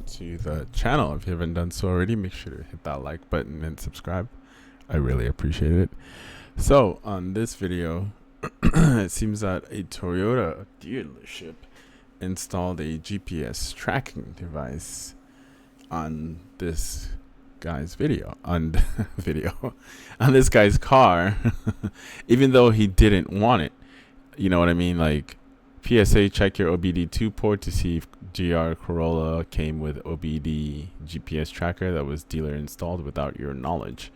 to the channel. If you haven't done so already, make sure to hit that like button and subscribe. I really appreciate it. So on this video, it seems that a Toyota dealership installed a GPS tracking device on this guy's video on this guy's car, even though he didn't want it. You know what I mean? Like, PSA, check your OBD2 port to see if GR Corolla came with OBD GPS tracker that was dealer installed without your knowledge.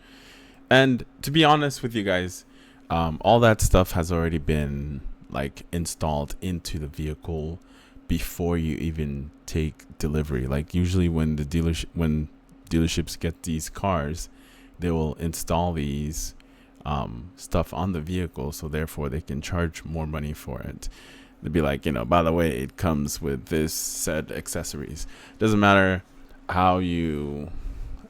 And to be honest with you guys, all that stuff has already been like installed into the vehicle before you even take delivery. Like, usually when dealerships get these cars, they will install these stuff on the vehicle, so therefore they can charge more money for it. They'd be like, by the way, it comes with this said accessories. Doesn't matter how you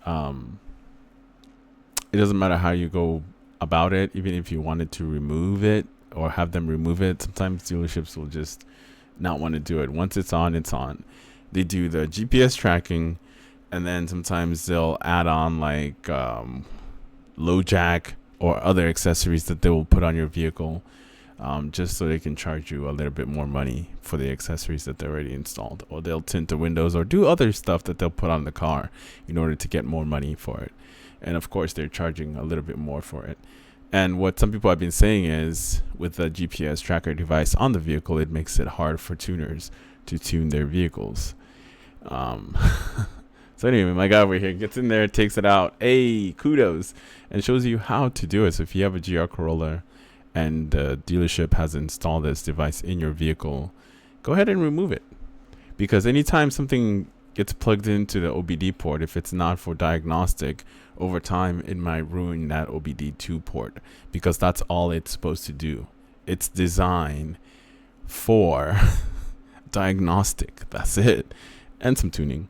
it doesn't matter how you go about it. Even if you wanted to remove it or have them remove it, sometimes dealerships will just not want to do it. Once it's on, it's on. They do the GPS tracking, and then sometimes they'll add on like low jack or other accessories that they will put on your vehicle, just so they can charge you a little bit more money for the accessories that they already installed. Or they'll tint the windows or do other stuff that they'll put on the car in order to get more money for it. And of course, they're charging a little bit more for it. And what some people have been saying is, with the GPS tracker device on the vehicle, it makes it hard for tuners to tune their vehicles. So anyway, my guy over here gets in there, takes it out, hey, kudos, and shows you how to do it. So if you have a GR Corolla and the dealership has installed this device in your vehicle, go ahead and remove it. Because anytime something gets plugged into the OBD port, if it's not for diagnostic, over time it might ruin that OBD2 port, because that's all it's supposed to do. It's designed for diagnostic. That's it. And some tuning.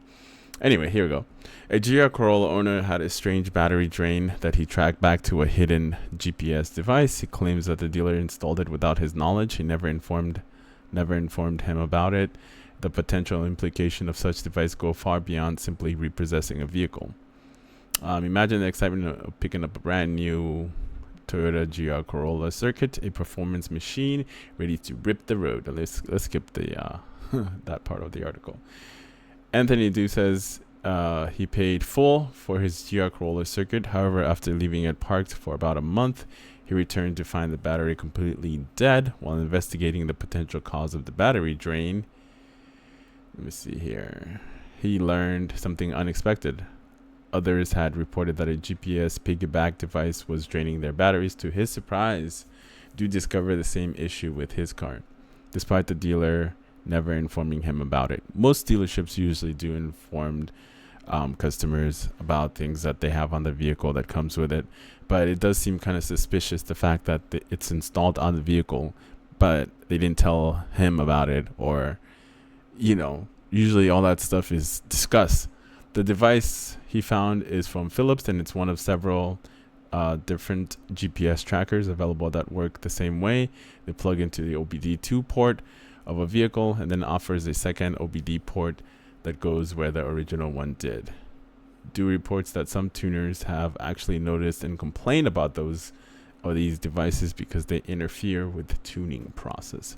Anyway, here we go. A GR Corolla owner had a strange battery drain that he tracked back to a hidden GPS device. He claims that the dealer installed it without his knowledge. He never informed him about it. The potential implication of such device go far beyond simply repossessing a vehicle. Imagine the excitement of picking up a brand new Toyota GR Corolla Circuit, a performance machine ready to rip the road. Let's skip the that part of the article. Anthony Du says he paid full for his GR Corolla Circuit. However, after leaving it parked for about a month, he returned to find the battery completely dead. While investigating the potential cause of the battery drain, let me see here, he learned something unexpected. Others had reported that a GPS piggyback device was draining their batteries. To his surprise, Du discovered the same issue with his car, despite the dealer never informing him about it. Most dealerships usually do inform customers about things that they have on the vehicle that comes with it, but it does seem kind of suspicious, the fact that it's installed on the vehicle but they didn't tell him about it, or usually all that stuff is discussed. The device he found is from Philips, and it's one of several different GPS trackers available that work the same way. They plug into the OBD2 port of a vehicle and then offers a second OBD port that goes where the original one did. Du reports that some tuners have actually noticed and complained about these devices because they interfere with the tuning process.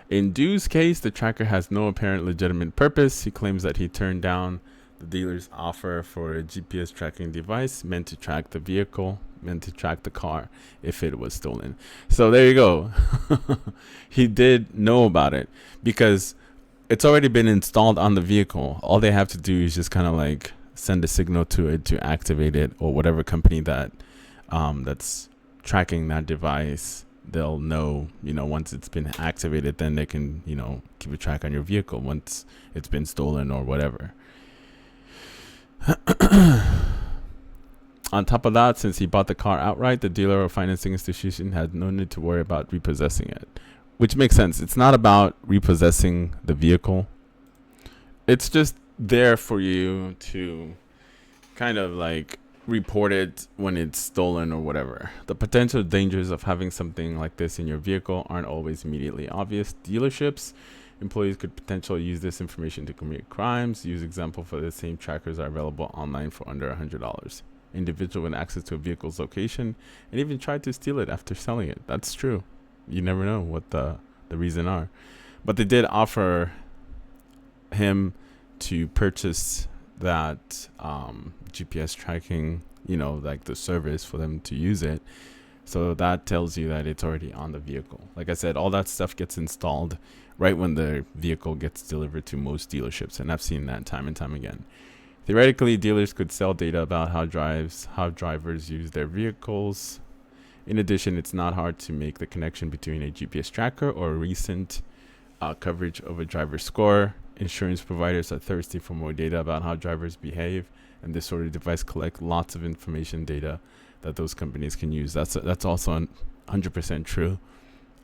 In Du's case, the tracker has no apparent legitimate purpose. He claims that he turned down the dealer's offer for a GPS tracking device meant to track the car if it was stolen. So there you go. He did know about it because it's already been installed on the vehicle. All they have to do is just kind of like send a signal to it to activate it, or whatever company that that's tracking that device. They'll know, once it's been activated, then they can, keep a track on your vehicle once it's been stolen or whatever. On top of that, since he bought the car outright, the dealer or financing institution had no need to worry about repossessing it, which makes sense. It's not about repossessing the vehicle. It's just there for you to kind of like report it when it's stolen or whatever. The potential dangers of having something like this in your vehicle aren't always immediately obvious. Dealerships employees could potentially use this information to commit crimes. Use example for the same trackers are available online for under $100. Individual with access to a vehicle's location and even try to steal it after selling it. That's true. You never know what the reason are. But they did offer him to purchase that GPS tracking, like the service for them to use it. So that tells you that it's already on the vehicle. Like I said, all that stuff gets installed right when the vehicle gets delivered to most dealerships, and I've seen that time and time again. Theoretically, dealers could sell data about how drivers use their vehicles. In addition, it's not hard to make the connection between a GPS tracker or a recent coverage of a driver's score. Insurance providers are thirsty for more data about how drivers behave, and this sort of device collect lots of information data that those companies can use. That's also 100% true.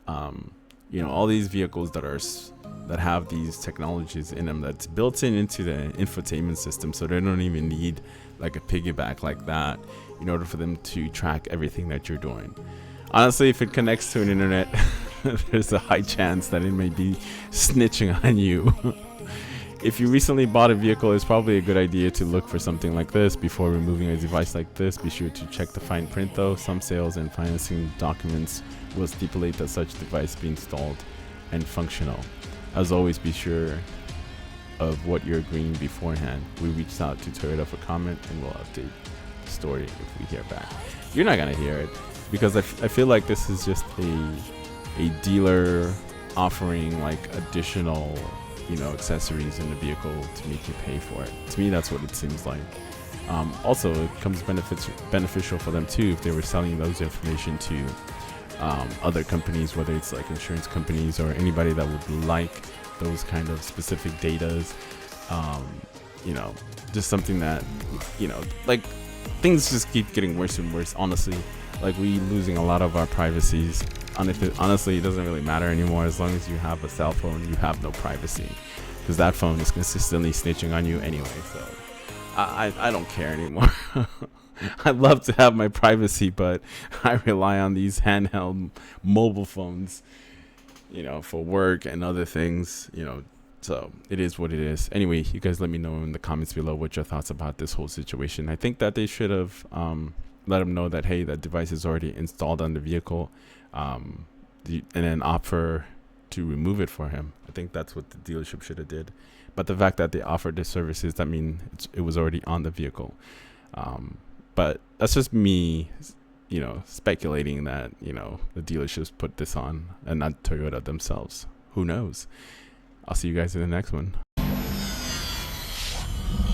All these vehicles that have these technologies in them that's built into the infotainment system, so they don't even need like a piggyback like that in order for them to track everything that you're doing. Honestly, if it connects to an internet, there's a high chance that it may be snitching on you. If you recently bought a vehicle, it's probably a good idea to look for something like this before removing a device like this. Be sure to check the fine print though. Some sales and financing documents will stipulate that such device be installed and functional. As always, be sure of what you're agreeing beforehand. We reached out to Toyota for comment and we'll update the story if we hear back. You're not gonna hear it because I feel like this is just a dealer offering like additional accessories in the vehicle to make you pay for it. To me, that's what it seems like. Also, it comes beneficial for them too if they were selling those information to other companies, whether it's like insurance companies or anybody that would like those kind of specific datas. Just something that like things just keep getting worse and worse. Honestly, like we losing a lot of our privacies. Honestly, it doesn't really matter anymore. As long as you have a cell phone, you have no privacy, because that phone is consistently snitching on you anyway. So I don't care anymore. I'd love to have my privacy, but I rely on these handheld mobile phones, for work and other things, so it is what it is. Anyway, you guys let me know in the comments below what your thoughts about this whole situation. I think that they should have let him know that, hey, that device is already installed on the vehicle, and then offer to remove it for him. I think that's what the dealership should have did. But the fact that they offered the services, that mean it was already on the vehicle. But that's just me, speculating that, the dealerships put this on and not Toyota themselves. Who knows? I'll see you guys in the next one.